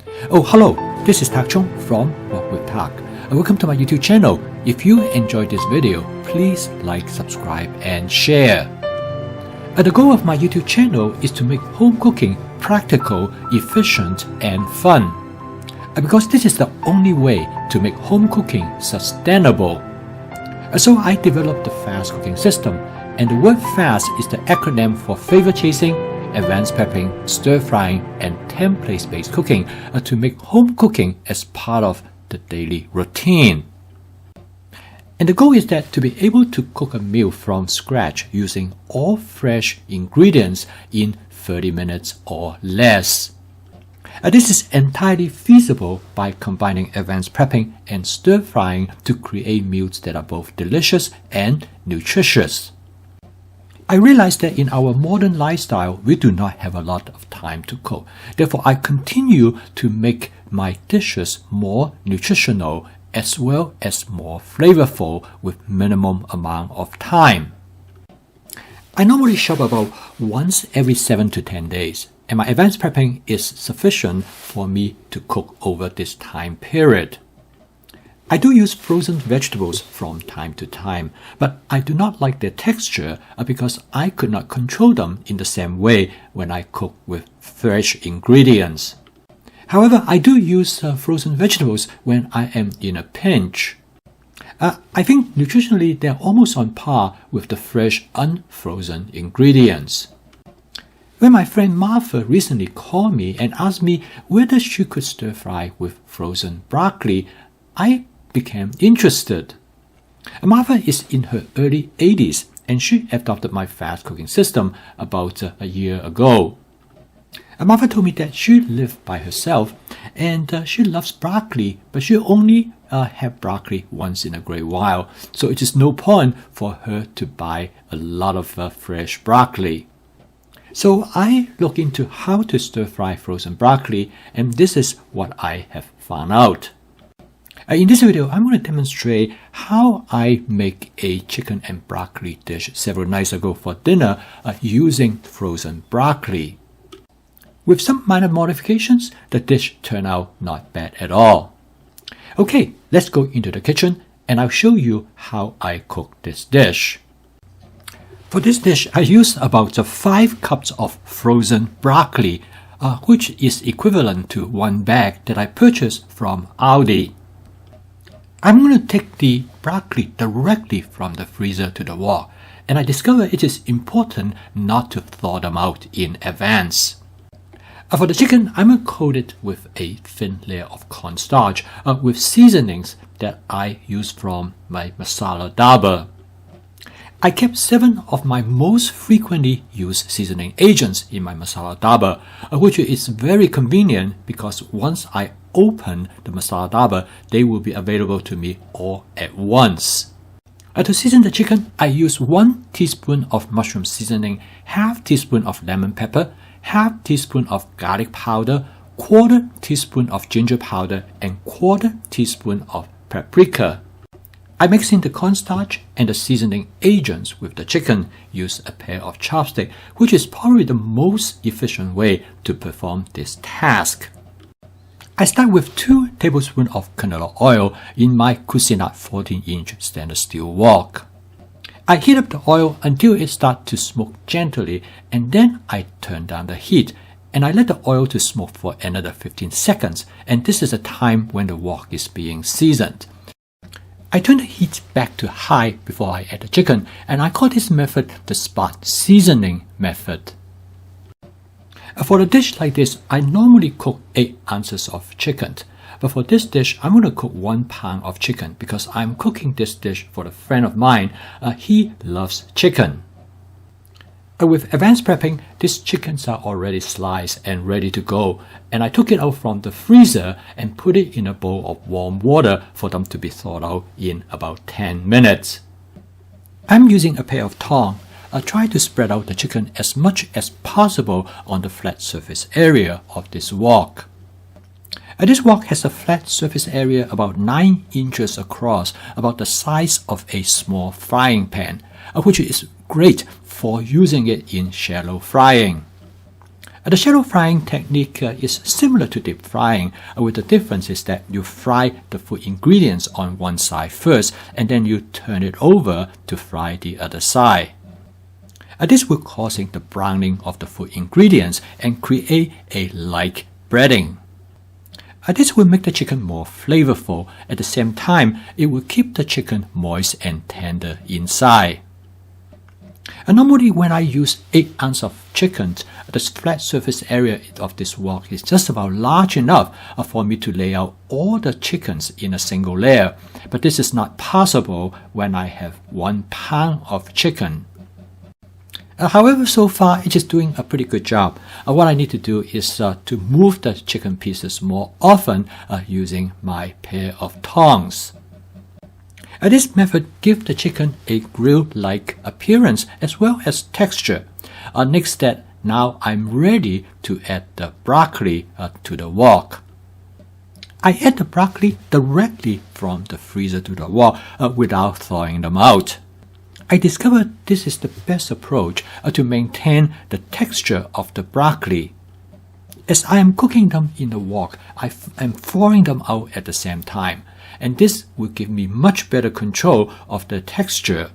Oh, hello, this is Tak Chung from Walk with Tak. Welcome to my YouTube channel. If you enjoyed this video, please like, subscribe, and share. The goal of my YouTube channel is to make home cooking practical, efficient, and fun. Because this is the only way to make home cooking sustainable. So I developed the fast cooking system, and the word fast is the acronym for flavor chasing, advanced prepping, stir-frying, and template-based cooking to make home cooking as part of the daily routine. And the goal is that to be able to cook a meal from scratch using all fresh ingredients in 30 minutes or less. This is entirely feasible by combining advanced prepping and stir-frying to create meals that are both delicious and nutritious. I realize that in our modern lifestyle, we do not have a lot of time to cook. Therefore, I continue to make my dishes more nutritional as well as more flavorful with minimum amount of time. I normally shop about once every 7 to 10 days, and my advanced prepping is sufficient for me to cook over this time period. I do use frozen vegetables from time to time, but I do not like their texture because I could not control them in the same way when I cook with fresh ingredients. However, I do use frozen vegetables when I am in a pinch. I think nutritionally they're almost on par with the fresh unfrozen ingredients. When my friend Martha recently called me and asked me whether she could stir fry with frozen broccoli, I became interested. Martha is in her early 80s and she adopted my fast cooking system about a year ago. Martha told me that she lived by herself and she loves broccoli, but she only have broccoli once in a great while, so it is no point for her to buy a lot of fresh broccoli. So I look into how to stir fry frozen broccoli, and this is what I have found out. In this video, I'm going to demonstrate how I make a chicken and broccoli dish several nights ago for dinner using frozen broccoli. With some minor modifications, the dish turned out not bad at all. Okay, let's go into the kitchen and I'll show you how I cook this dish. For this dish, I used about 5 cups of frozen broccoli, which is equivalent to 1 bag that I purchased from Aldi. I'm going to take the broccoli directly from the freezer to the wok, and I discovered it is important not to thaw them out in advance. For the chicken, I'm going to coat it with a thin layer of cornstarch with seasonings that I use from my masala dabur. I kept 7 of my most frequently used seasoning agents in my masala dabur, which is very convenient because once I open the masala dabur, they will be available to me all at once. To season the chicken, I use 1 teaspoon of mushroom seasoning, half teaspoon of lemon pepper, half teaspoon of garlic powder, 1/4 teaspoon of ginger powder, and 1/4 teaspoon of paprika. I mix in the cornstarch and the seasoning agents with the chicken, use a pair of chopsticks, which is probably the most efficient way to perform this task. I start with 2 tablespoons of canola oil in my Cuisinart 14-inch stainless steel wok. I heat up the oil until it starts to smoke gently, and then I turn down the heat and I let the oil to smoke for another 15 seconds, and this is the time when the wok is being seasoned. I turn the heat back to high before I add the chicken, and I call this method the spot seasoning method. For a dish like this, I normally cook 8 ounces of chicken. But for this dish, I'm going to cook 1 pound of chicken because I'm cooking this dish for a friend of mine. He loves chicken. With advanced prepping, these chickens are already sliced and ready to go. And I took it out from the freezer and put it in a bowl of warm water for them to be thawed out in about 10 minutes. I'm using a pair of tongs. Try to spread out the chicken as much as possible on the flat surface area of this wok. This wok has a flat surface area about 9 inches across, about the size of a small frying pan, which is great for using it in shallow frying. The shallow frying technique is similar to deep frying, with the difference is that you fry the food ingredients on one side first, and then you turn it over to fry the other side. This will cause the browning of the food ingredients and create a light breading. This will make the chicken more flavorful. At the same time, it will keep the chicken moist and tender inside. Normally, when I use 8 ounces of chicken, the flat surface area of this wok is just about large enough for me to lay out all the chickens in a single layer. But this is not possible when I have 1 pound of chicken. However, so far it is doing a pretty good job. What I need to do is to move the chicken pieces more often using my pair of tongs. This method gives the chicken a grill-like appearance as well as texture. Next step, now I'm ready to add the broccoli to the wok. I add the broccoli directly from the freezer to the wok without thawing them out. I discovered this is the best approach to maintain the texture of the broccoli. As I am cooking them in the wok, I am thawing them out at the same time, and this will give me much better control of the texture.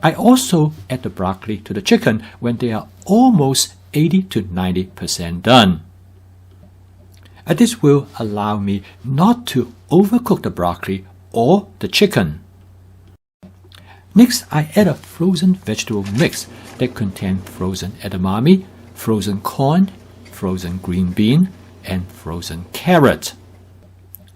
I also add the broccoli to the chicken when they are almost 80 to 90% done. This will allow me not to overcook the broccoli or the chicken. Next, I add a frozen vegetable mix that contains frozen edamame, frozen corn, frozen green bean, and frozen carrot.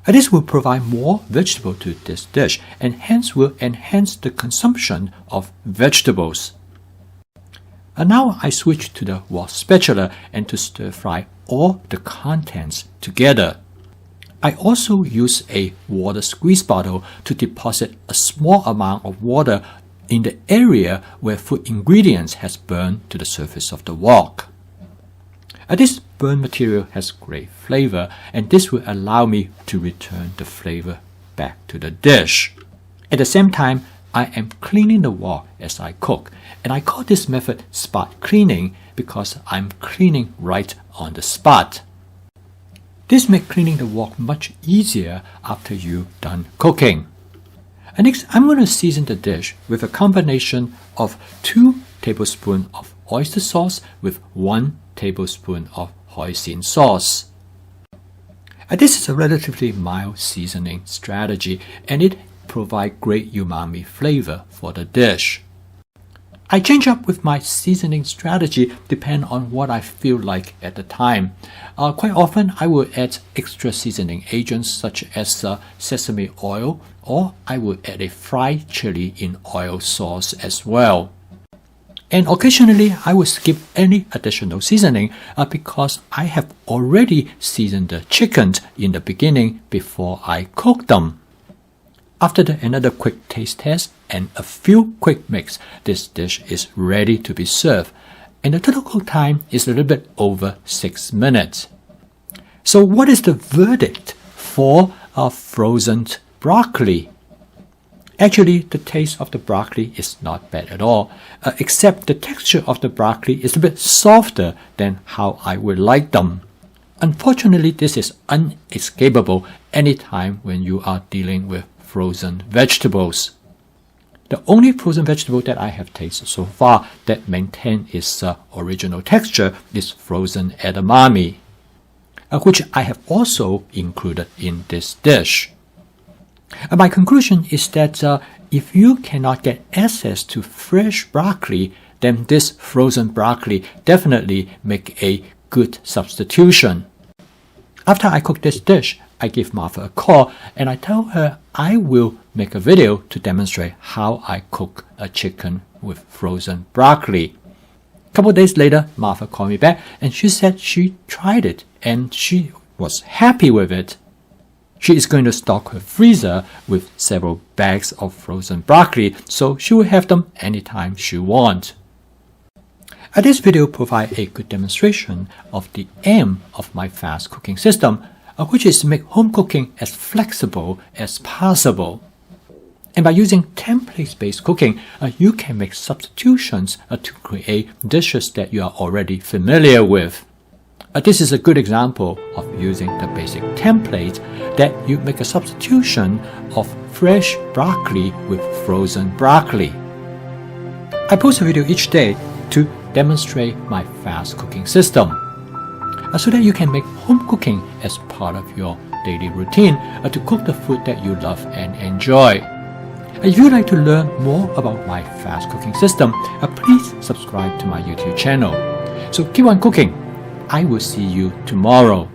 This will provide more vegetable to this dish and hence will enhance the consumption of vegetables. Now I switch to the wok spatula and to stir fry all the contents together. I also use a water squeeze bottle to deposit a small amount of water in the area where food ingredients has burned to the surface of the wok. This burnt material has great flavor, and this will allow me to return the flavor back to the dish. At the same time, I am cleaning the wok as I cook, and I call this method spot cleaning because I'm cleaning right on the spot. This makes cleaning the wok much easier after you're done cooking. And next, I'm going to season the dish with a combination of 2 tablespoons of oyster sauce with 1 tablespoon of hoisin sauce. This is a relatively mild seasoning strategy, and it provides great umami flavor for the dish. I change up with my seasoning strategy depending on what I feel like at the time. Quite often I will add extra seasoning agents such as sesame oil, or I will add a fried chili in oil sauce as well. And occasionally I will skip any additional seasoning because I have already seasoned the chicken in the beginning before I cook them. After another quick taste test and a few quick mix, this dish is ready to be served, and the total cook time is a little bit over 6 minutes. So what is the verdict for frozen broccoli? Actually, the taste of the broccoli is not bad at all, except the texture of the broccoli is a bit softer than how I would like them. Unfortunately, this is unescapable anytime when you are dealing with frozen vegetables. The only frozen vegetable that I have tasted so far that maintain its original texture is frozen edamame, which I have also included in this dish. My conclusion is that if you cannot get access to fresh broccoli, then this frozen broccoli definitely make a good substitution. After I cook this dish, I give Martha a call and I tell her I will make a video to demonstrate how I cook a chicken with frozen broccoli. A couple of days later, Martha called me back and she said she tried it and she was happy with it. She is going to stock her freezer with several bags of frozen broccoli, so she will have them anytime she wants. This video provides a good demonstration of the aim of my fast cooking system, which is to make home cooking as flexible as possible. And by using template-based cooking, you can make substitutions to create dishes that you are already familiar with. This is a good example of using the basic template that you make a substitution of fresh broccoli with frozen broccoli. I post a video each day to demonstrate my fast cooking system so that you can make home cooking as part of your daily routine to cook the food that you love and enjoy. If you'd like to learn more about my fast cooking system, please subscribe to my YouTube channel. So keep on cooking. I will see you tomorrow.